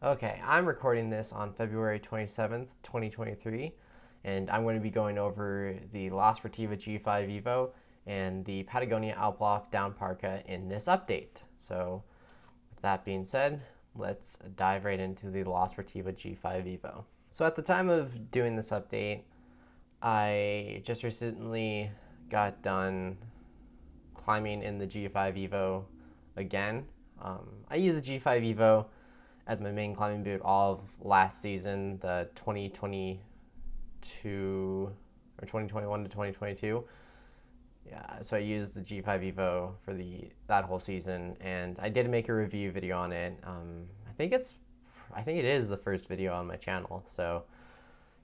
Okay, I'm recording this on February 27th, 2023, and I'm going to be going over the Sportiva G5 EVO and the Patagonia AlpLoft down Parka in this update. So, with that being said, let's dive right into the Sportiva G5 EVO. So at the time of doing this update, I just recently got done climbing in the G5 EVO again. I use the G5 EVO as my main climbing boot all of last season, the 2022 or 2021 to 2022. Yeah, so I used the G5 EVO for that whole season, and I did make a review video on it. I think it is the first video on my channel. So,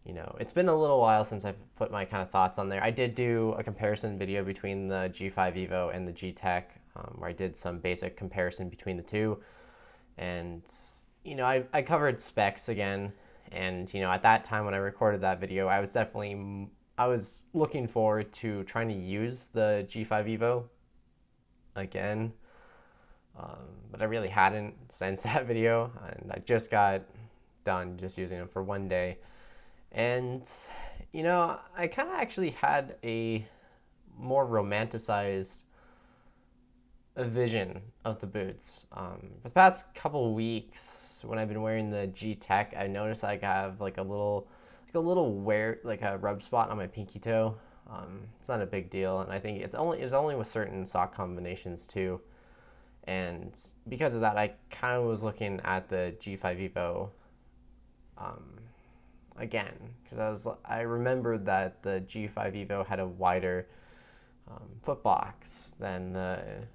it's been a little while since I've put my kind of thoughts on there. I did do a comparison video between the G5 EVO and the G-Tech, where I did some basic comparison between the two, and I covered specs again, and at that time when I recorded that video, I was looking forward to trying to use the G5 EVO again, but I really hadn't since that video, and I just got done just using them for one day, and I kind of actually had a more romanticized a vision of the boots. The past couple of weeks, when I've been wearing the G-Tech, I noticed I have like a little wear, like a rub spot on my pinky toe. It's not a big deal, and I think it's only with certain sock combinations too. And because of that, I kind of was looking at the G5 EVO again, because I remembered that the G5 EVO had a wider foot box than the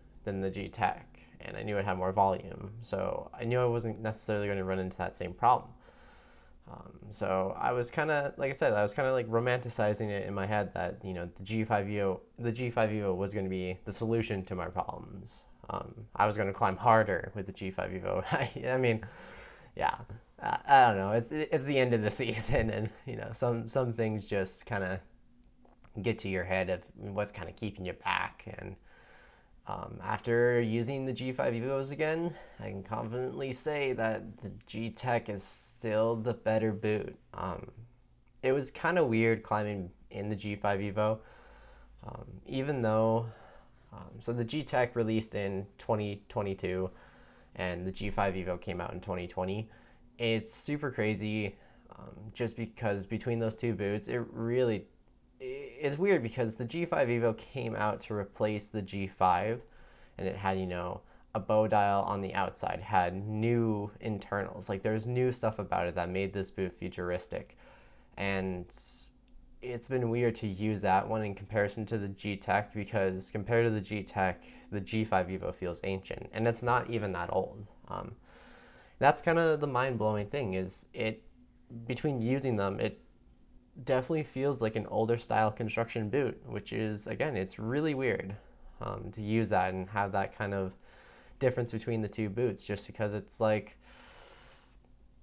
G-Tech, and I knew it had more volume, so I knew I wasn't necessarily going to run into that same problem. So I was kind of, like I said, like romanticizing it in my head that the G5 EVO was going to be the solution to my problems. I was going to climb harder with the G5 EVO. I mean, yeah, I don't know. It's the end of the season, and some things just kind of get to your head of what's kind of keeping you back. And after using the G5 EVOs again, I can confidently say that the G-Tech is still the better boot. It was kind of weird climbing in the G5 EVO, even though, so the G-Tech released in 2022 and the G5 EVO came out in 2020. It's super crazy, just because between those two boots, it's weird because the G5 EVO came out to replace the G5, and it had, a bow dial on the outside, had new internals. Like, there's new stuff about it that made this boot futuristic. And it's been weird to use that one in comparison to the G-Tech, because compared to the G-Tech, the G5 EVO feels ancient, and it's not even that old. That's kind of the mind-blowing thing, is between using them, it definitely feels like an older style construction boot, which is, again, it's really weird to use that and have that kind of difference between the two boots, just because it's like,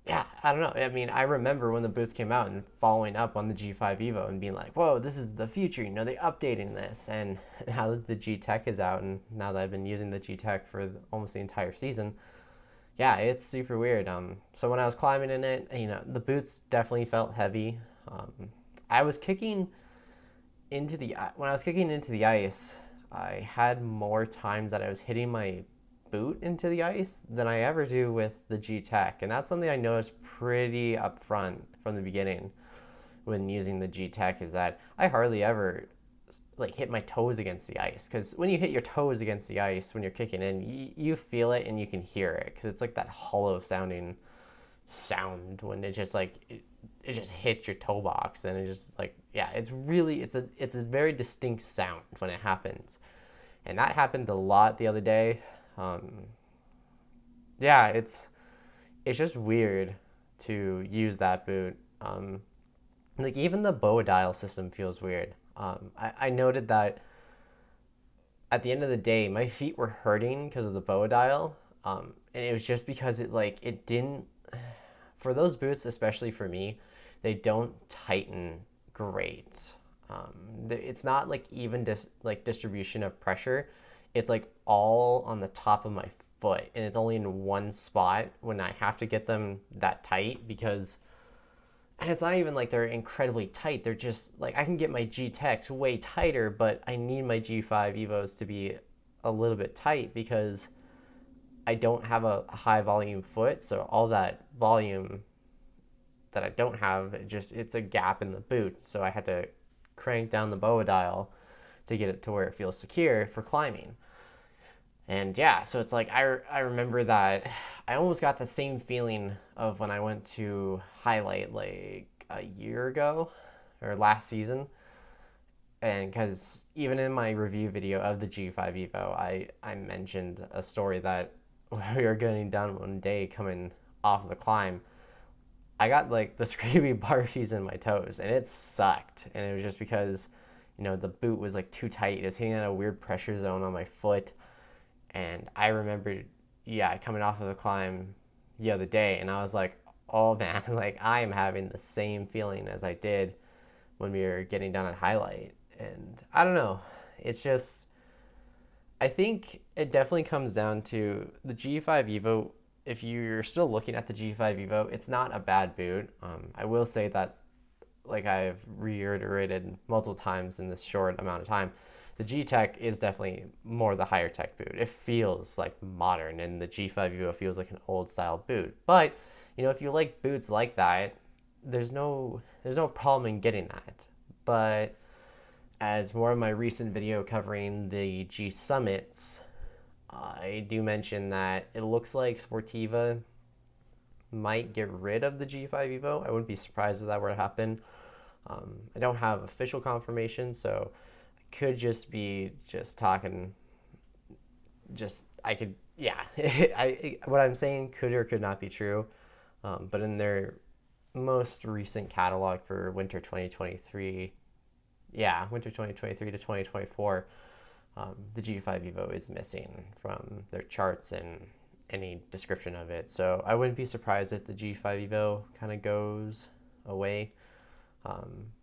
yeah, I don't know. I mean, I remember when the boots came out and following up on the G5 EVO and being like, whoa, this is the future, they're updating this. And now that the G-Tech is out, and now that I've been using the G-Tech for almost the entire season, yeah, it's super weird. So when I was climbing in it, the boots definitely felt heavy. I was kicking into when I was kicking into the ice, I had more times that I was hitting my boot into the ice than I ever do with the G-Tech, and that's something I noticed pretty upfront from the beginning when using the G-Tech, is that I hardly ever hit my toes against the ice, because when you hit your toes against the ice when you're kicking in, you feel it and you can hear it, because it's like that hollow sounding sound when it just it just hits your toe box, and it just it's a very distinct sound when it happens, and that happened a lot the other day. Yeah, it's just weird to use that boot. Even the bow dial system feels weird. I noted that at the end of the day, my feet were hurting because of the bow dial, and it was just because it didn't, for those boots, especially for me, they don't tighten great. It's not even distribution of pressure. It's all on the top of my foot, and it's only in one spot when I have to get them that tight, because, and it's not even like they're incredibly tight. They're just like, I can get my G Techs way tighter, but I need my G5 EVOs to be a little bit tight because I don't have a high volume foot. So all that volume that I don't have, it's a gap in the boot. So I had to crank down the BOA dial to get it to where it feels secure for climbing. And yeah, so it's like, I remember that I almost got the same feeling of when I went to highlight like a year ago or last season. And because even in my review video of the G5 EVO, I mentioned a story that we were getting done one day coming off of the climb. I got like the screamy barfies in my toes, and it sucked. And it was just because, the boot was like too tight. It was hitting at a weird pressure zone on my foot. And I remembered, coming off of the climb the other day, and I was like, oh man, like I am having the same feeling as I did when we were getting done at highlight. And I don't know, it's just, I think it definitely comes down to the G5 EVO. If you're still looking at the G5 EVO, it's not a bad boot. I will say that, like I've reiterated multiple times in this short amount of time, the G Tech is definitely more the higher tech boot. It feels like modern, and the G5 EVO feels like an old style boot. But, if you like boots like that, there's no problem in getting that. But as more of my recent video covering the G Summits, I do mention that it looks like Sportiva might get rid of the G5 EVO. I wouldn't be surprised if that were to happen. I don't have official confirmation, so I could just be talking. What I'm saying could or could not be true. But in their most recent catalog for winter 2023, winter 2023 to 2024, the G5 EVO is missing from their charts and any description of it. So I wouldn't be surprised if the G5 EVO kind of goes away.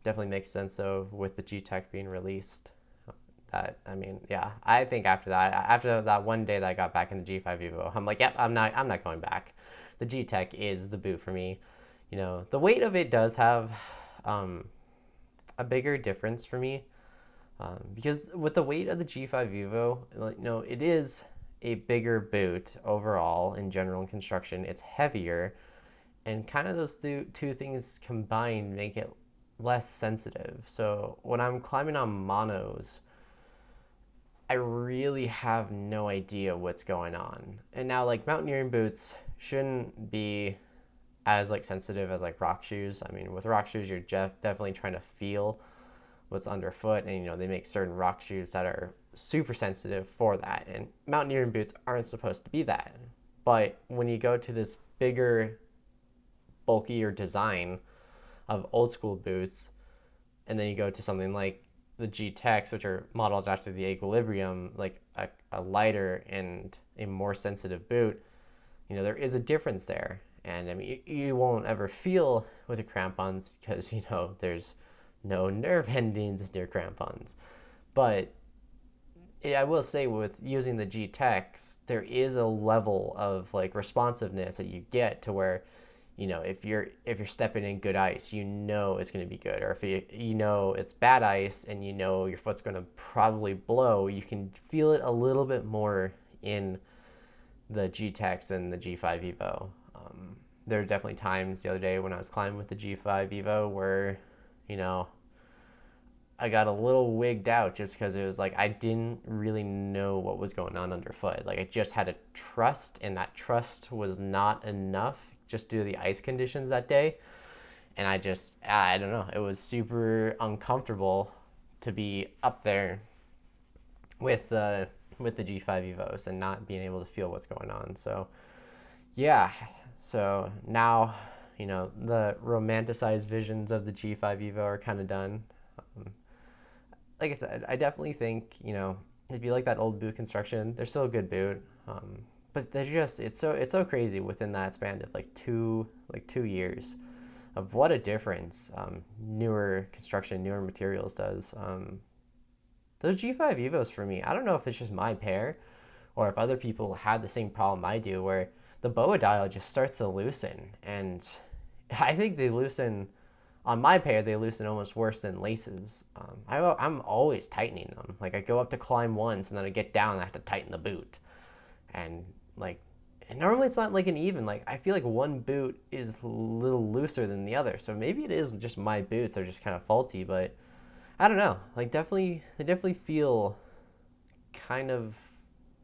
Definitely makes sense though with the G Tech being released. I think after that one day that I got back in the G5 EVO, I'm like, yep, I'm not going back. The G Tech is the boot for me. The weight of it does have a bigger difference for me. Because with the weight of the G5 EVO, it is a bigger boot overall in general in construction. It's heavier, and kind of those two things combined make it less sensitive. So when I'm climbing on monos, I really have no idea what's going on. And now like mountaineering boots shouldn't be as like sensitive as like rock shoes. I mean, with rock shoes, you're definitely trying to feel what's underfoot, and they make certain rock shoes that are super sensitive for that, and mountaineering boots aren't supposed to be that. But when you go to this bigger, bulkier design of old school boots, and then you go to something like the G Techs, which are modeled after the Equilibrium, like a lighter and a more sensitive boot, there is a difference there. And I mean, you won't ever feel with the crampons because there's no nerve endings near crampons. But I will say with using the G Techs, there is a level of like responsiveness that you get to where, if you're stepping in good ice, it's going to be good. Or if it's bad ice and your foot's going to probably blow, you can feel it a little bit more in the G Techs and the G5 EVO. There are definitely times the other day when I was climbing with the G5 EVO where I got a little wigged out just because it was like I didn't really know what was going on underfoot. Like I just had a trust, and that trust was not enough just due to the ice conditions that day. And I don't know, it was super uncomfortable to be up there with the G5 EVOs and not being able to feel what's going on. So so now the romanticized visions of the G5 EVO are kind of done. Like I said, I definitely think, if you like that old boot construction, they're still a good boot. But they're it's so crazy within that span of like two years of what a difference newer construction, newer materials does. Those G5 EVOs for me, I don't know if it's just my pair, or if other people had the same problem I do, where the boa dial just starts to loosen. And I think they loosen, on my pair, they loosen almost worse than laces. I'm always tightening them. Like, I go up to climb once, and then I get down and I have to tighten the boot. And, like, and normally it's not like an even. Like, I feel like one boot is a little looser than the other. So maybe it is just my boots are just kind of faulty, but I don't know. Like, they definitely feel kind of,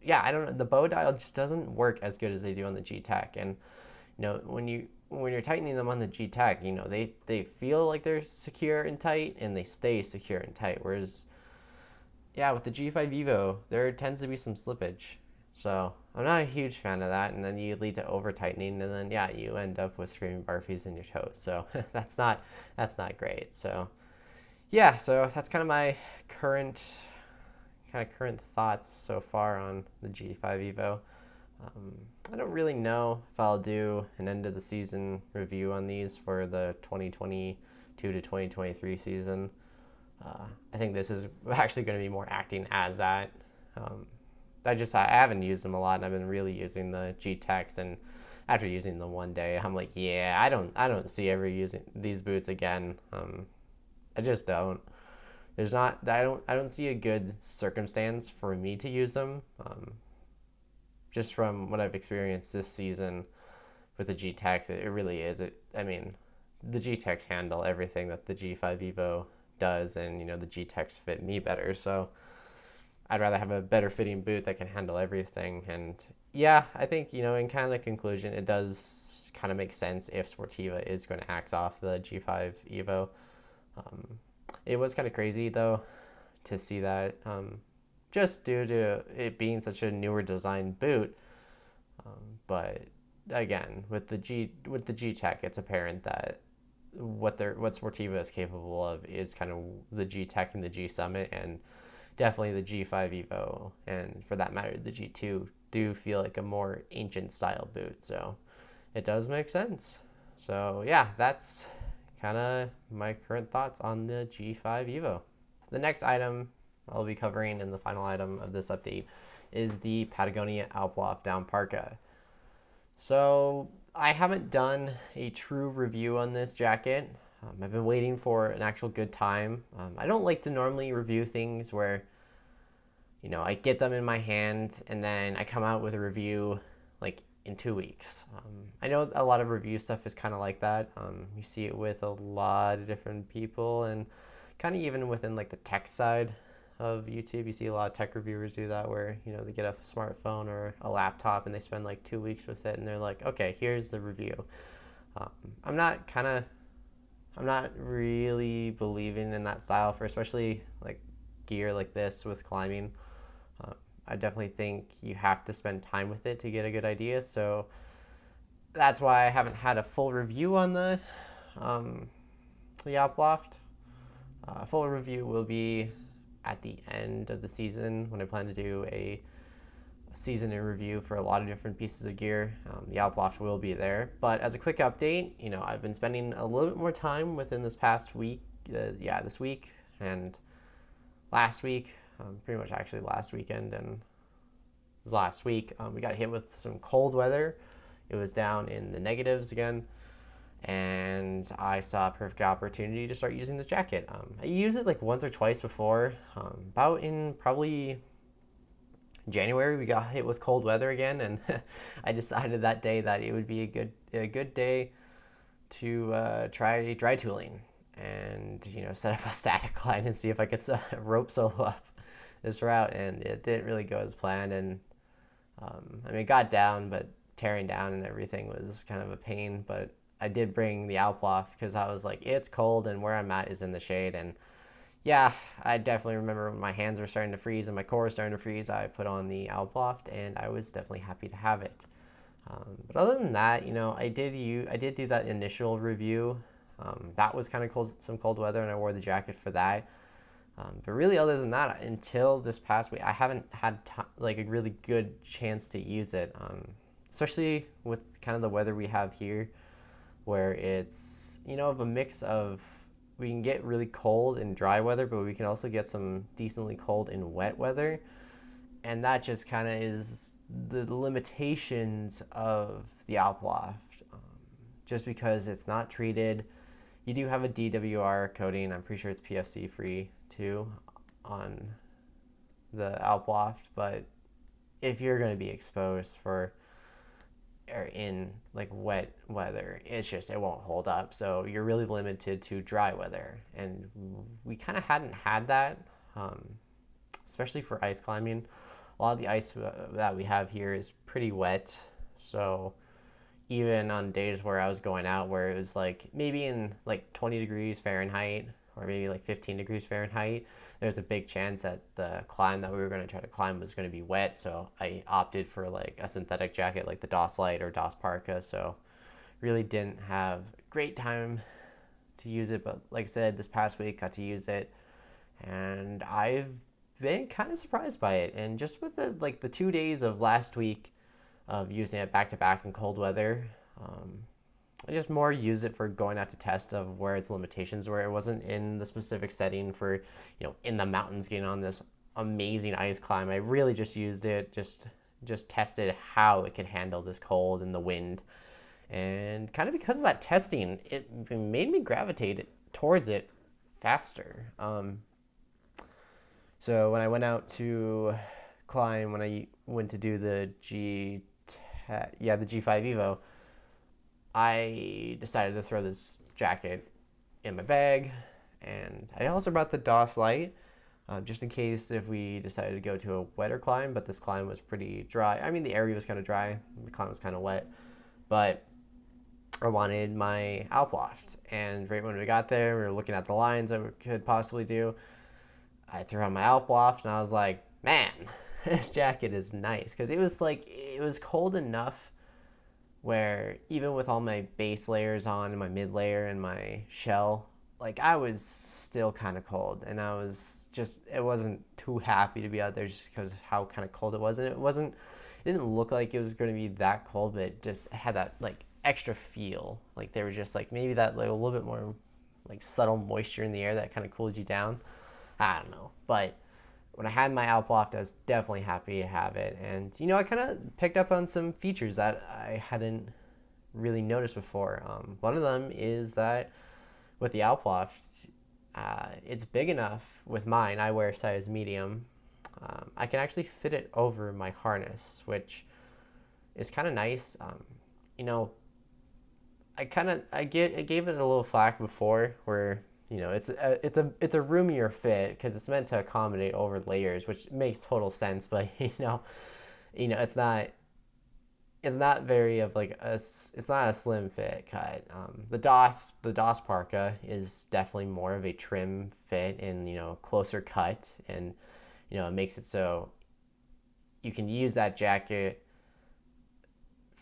yeah, I don't know. The bow dial just doesn't work as good as they do on the G-Tech. And, when you're tightening them on the G-Tech, they feel like they're secure and tight, and they stay secure and tight. Whereas, yeah, with the G5 EVO, there tends to be some slippage. So I'm not a huge fan of that, and then you lead to over tightening, and then yeah, you end up with screaming barfies in your toes. So that's not great. So yeah, so that's kind of my current thoughts so far on the G5 EVO. I don't really know if I'll do an end of the season review on these for the 2022 to 2023 season. I think this is actually going to be more acting as that. I haven't used them a lot, and I've been really using the G-Techs, and after using them one day, I'm like, yeah, I don't see ever using these boots again. I just don't. I don't see a good circumstance for me to use them. Just from what I've experienced this season with the G-Techs, it really is. The G-Techs handle everything that the G5 EVO does, and the G-Techs fit me better. So I'd rather have a better fitting boot that can handle everything. And yeah, I think, in kind of conclusion, it does kind of make sense if Sportiva is going to axe off the G5 EVO. It was kind of crazy, though, to see that, just due to it being such a newer design boot. But again, with the G-Tech, it's apparent that what Sportiva is capable of is kind of the G-Tech and the G-Summit, and definitely the G5 EVO, and for that matter, the G2 do feel like a more ancient style boot. So it does make sense. So yeah, that's kind of my current thoughts on the G5 EVO. The next item I'll be covering, and the final item of this update, is the Patagonia AlpLoft down Parka. So I haven't done a true review on this jacket. I've been waiting for an actual good time. I don't like to normally review things where, I get them in my hand and then I come out with a review like in 2 weeks. I know a lot of review stuff is kind of like that. You see it with a lot of different people, and kind of even within like the tech side of YouTube, you see a lot of tech reviewers do that, where they get a smartphone or a laptop and they spend like 2 weeks with it, and they're like, okay, here's the review. I'm not really believing in that style for especially like gear like this with climbing. I definitely think you have to spend time with it to get a good idea. So that's why I haven't had a full review on the AlpLoft. Full review will be at the end of the season, when I plan to do a season in review for a lot of different pieces of gear. The AlpLoft will be there. But as a quick update, I've been spending a little bit more time within this past week, this week and last week, pretty much actually last weekend and last week. We got hit with some cold weather. It was down in the negatives again, and I saw a perfect opportunity to start using the jacket. I used it like once or twice before. About in probably January, we got hit with cold weather again, and I decided that day that it would be a good day to try dry tooling and set up a static line and see if I could rope solo up this route. And it didn't really go as planned, and it got down, but tearing down and everything was kind of a pain. But I did bring the AlpLoft because I was like, it's cold and where I'm at is in the shade. And yeah, I definitely remember when my hands were starting to freeze and my core was starting to freeze, I put on the AlpLoft, and I was definitely happy to have it. But other than that, I did do that initial review. That was kind of cold, some cold weather, and I wore the jacket for that. But really, other than that, until this past week, I haven't had like a really good chance to use it, especially with kind of the weather we have here, where it's of a mix of, we can get really cold in dry weather, but we can also get some decently cold in wet weather. And that just kind of is the limitations of the AlpLoft. Just because it's not treated, you do have a DWR coating. I'm pretty sure it's PFC free too on the AlpLoft, but if you're going to be exposed for or in like wet weather, it won't hold up. So you're really limited to dry weather, and we kind of hadn't had that, especially for ice climbing. A lot of the ice that we have here is pretty wet, so even on days where I was going out where it was like maybe in like 20 degrees Fahrenheit or maybe like 15 degrees Fahrenheit, there's a big chance that the climb that we were going to try to climb was going to be wet. So I opted for like a synthetic jacket like the DOS Light or DOS Parka. So really didn't have great time to use it. But like I said, this past week got to use it, and I've been kind of surprised by it. And just with the 2 days of last week of using it back to back in cold weather, I just more use it for going out to test of where its limitations were. It wasn't in the specific setting for, in the mountains getting on this amazing ice climb. I really just used it, just tested how it could handle this cold and the wind. And kind of because of that testing, it made me gravitate towards it faster. So when I went out to climb, when I went to do the G5 EVO, I decided to throw this jacket in my bag, and I also brought the DOS Light, just in case if we decided to go to a wetter climb, but this climb was pretty dry. I mean, the area was kind of dry, the climb was kind of wet, but I wanted my AlpLoft, and right when we got there, we were looking at the lines that we could possibly do. I threw on my AlpLoft, and I was like, man, this jacket is nice, because it was cold enough where even with all my base layers on and my mid layer and my shell, like I was still kind of cold, and it wasn't too happy to be out there just because of how kind of cold it was. And it didn't look like it was going to be that cold, but it just had that like extra feel, like there was just like maybe that like a little bit more like subtle moisture in the air that kind of cooled you down. I don't know, but when I had my AlpLoft, I was definitely happy to have it. And, I kind of picked up on some features that I hadn't really noticed before. One of them is that with the AlpLoft, it's big enough with mine. I wear size medium. I can actually fit it over my harness, which is kind of nice. I gave it a little flack before where it's a roomier fit because it's meant to accommodate over layers, which makes total sense. But it's not very of like it's not a slim fit cut. The DOS Parka is definitely more of a trim fit and closer cut, and it makes it so you can use that jacket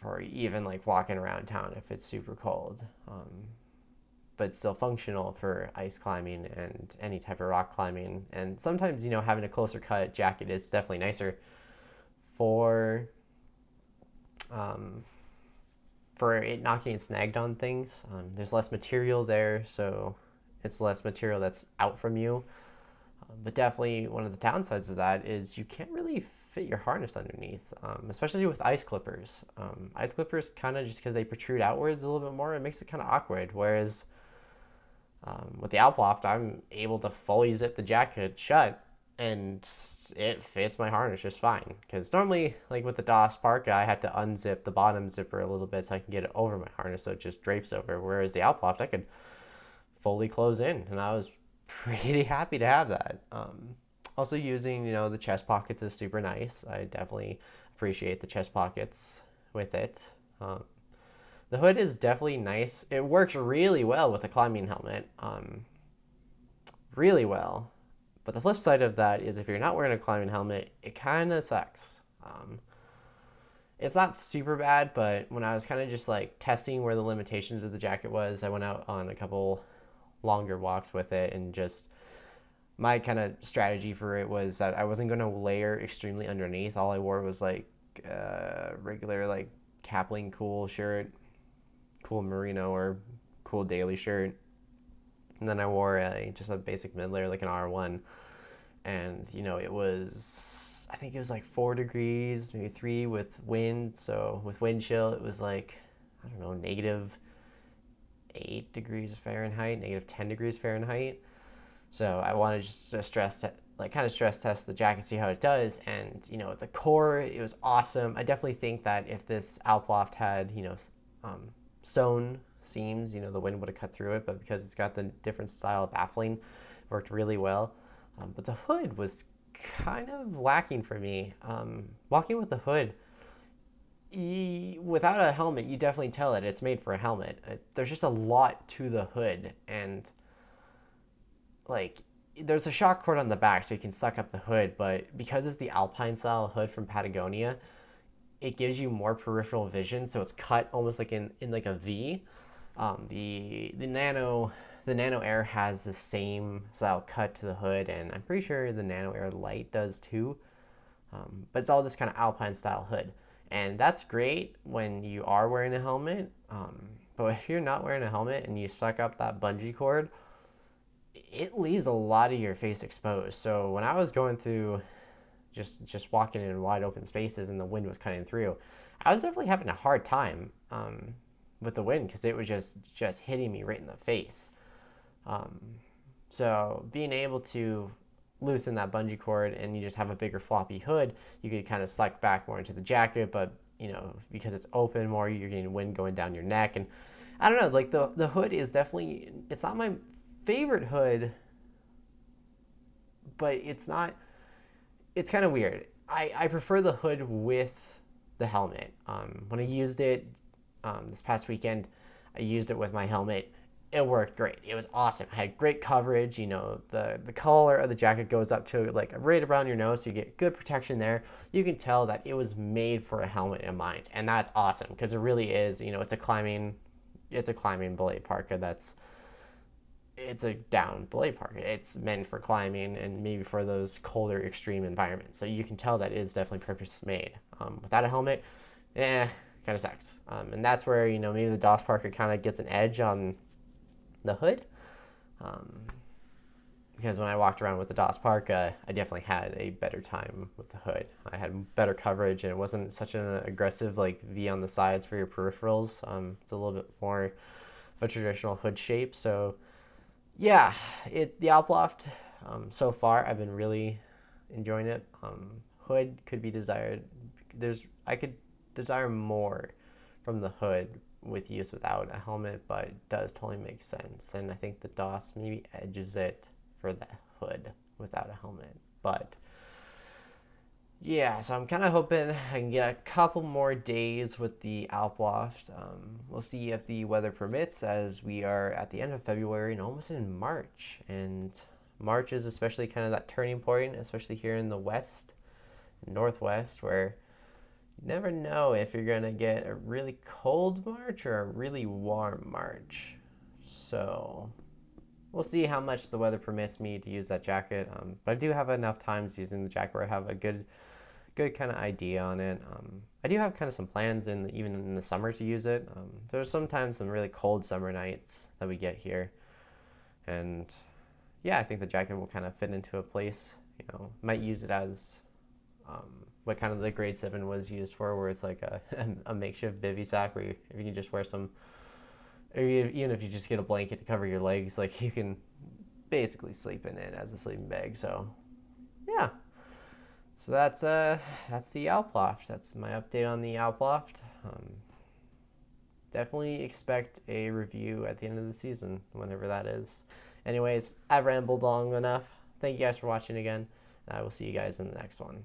for even like walking around town if it's super cold. But still functional for ice climbing and any type of rock climbing. And sometimes, having a closer cut jacket is definitely nicer for it not getting snagged on things. There's less material there, so it's less material that's out from you. But definitely one of the downsides of that is you can't really fit your harness underneath, especially with ice clippers. Ice clippers kind of just because they protrude outwards a little bit more, it makes it kind of awkward. Whereas with the AlpLoft, I'm able to fully zip the jacket shut, and it fits my harness just fine. Because normally, like with the DOS Parka, I had to unzip the bottom zipper a little bit so I can get it over my harness, so it just drapes over. Whereas the AlpLoft, I could fully close in, and I was pretty happy to have that. Also using, the chest pockets is super nice. I definitely appreciate the chest pockets with it. The hood is definitely nice. It works really well with a climbing helmet. Really well. But the flip side of that is if you're not wearing a climbing helmet, it kind of sucks. It's not super bad, but when I was kind of just like testing where the limitations of the jacket was, I went out on a couple longer walks with it, and just my kind of strategy for it was that I wasn't going to layer extremely underneath. All I wore was like regular like Capling cool shirt, cool merino or cool daily shirt, and then I wore just a basic mid layer like an R1, and it was I think it was like 4 degrees, maybe 3 with wind. So with wind chill, it was like, I don't know, -8 degrees Fahrenheit, -10 degrees Fahrenheit. So I wanted just to kind of stress test the jacket, see how it does. And, the core, it was awesome. I definitely think that if this AlpLoft had, sewn seams, the wind would have cut through it. But because it's got the different style of baffling, it worked really well. But the hood was kind of lacking for me. Walking with the hood, without a helmet, you definitely tell it it's made for a helmet. There's just a lot to the hood, and like there's a shock cord on the back so you can suck up the hood, but because it's the Alpine style hood from Patagonia, it gives you more peripheral vision, so it's cut almost like in like a V. The Nano Air has the same style cut to the hood, and I'm pretty sure the Nano Air Light does too. But it's all this kind of Alpine style hood, and that's great when you are wearing a helmet. But if you're not wearing a helmet and you suck up that bungee cord, it leaves a lot of your face exposed. So when I was going through just walking in wide open spaces and the wind was cutting through, I was definitely having a hard time with the wind because it was just hitting me right in the face. So being able to loosen that bungee cord and you just have a bigger floppy hood, you could kind of suck back more into the jacket, but because it's open more, you're getting wind going down your neck. And I don't know, like the hood is definitely, it's not my favorite hood, but it's kind of weird. I prefer the hood with the helmet. When I used it this past weekend, I used it with my helmet. It worked great. It was awesome. I had great coverage. The collar of the jacket goes up to like right around your nose, so you get good protection there. You can tell that it was made for a helmet in mind, and that's awesome because it really is. It's a climbing belay parka. It's a down belay parka. It's meant for climbing and maybe for those colder extreme environments. So you can tell that it is definitely purpose made. Without a helmet, kind of sucks. And that's where maybe the DOS parka kind of gets an edge on the hood, because when I walked around with the DOS parka, I definitely had a better time with the hood. I had better coverage, and it wasn't such an aggressive like V on the sides for your peripherals. It's a little bit more of a traditional hood shape. So yeah, the AlpLoft, so far I've been really enjoying it. Hood could be desired. I could desire more from the hood with use without a helmet, but it does totally make sense. And I think the DOS maybe edges it for the hood without a helmet. But yeah, so I'm kind of hoping I can get a couple more days with the AlpLoft. We'll see if the weather permits, as we are at the end of February and almost in March. And March is especially kind of that turning point, especially here in the west, northwest, where you never know if you're going to get a really cold March or a really warm March. So we'll see how much the weather permits me to use that jacket. But I do have enough times using the jacket where I have a good kind of idea on it. I do have kind of some plans even in the summer to use it. There's sometimes some really cold summer nights that we get here. And yeah, I think the jacket will kind of fit into a place. Might use it as what kind of the grade 7 was used for, where it's like a makeshift bivy sack where you can just wear some, or even if you just get a blanket to cover your legs, like you can basically sleep in it as a sleeping bag. So yeah, so that's the AlpLoft. That's my update on the AlpLoft. Definitely expect a review at the end of the season, whenever that is. Anyways, I've rambled long enough. Thank you guys for watching again, and I will see you guys in the next one.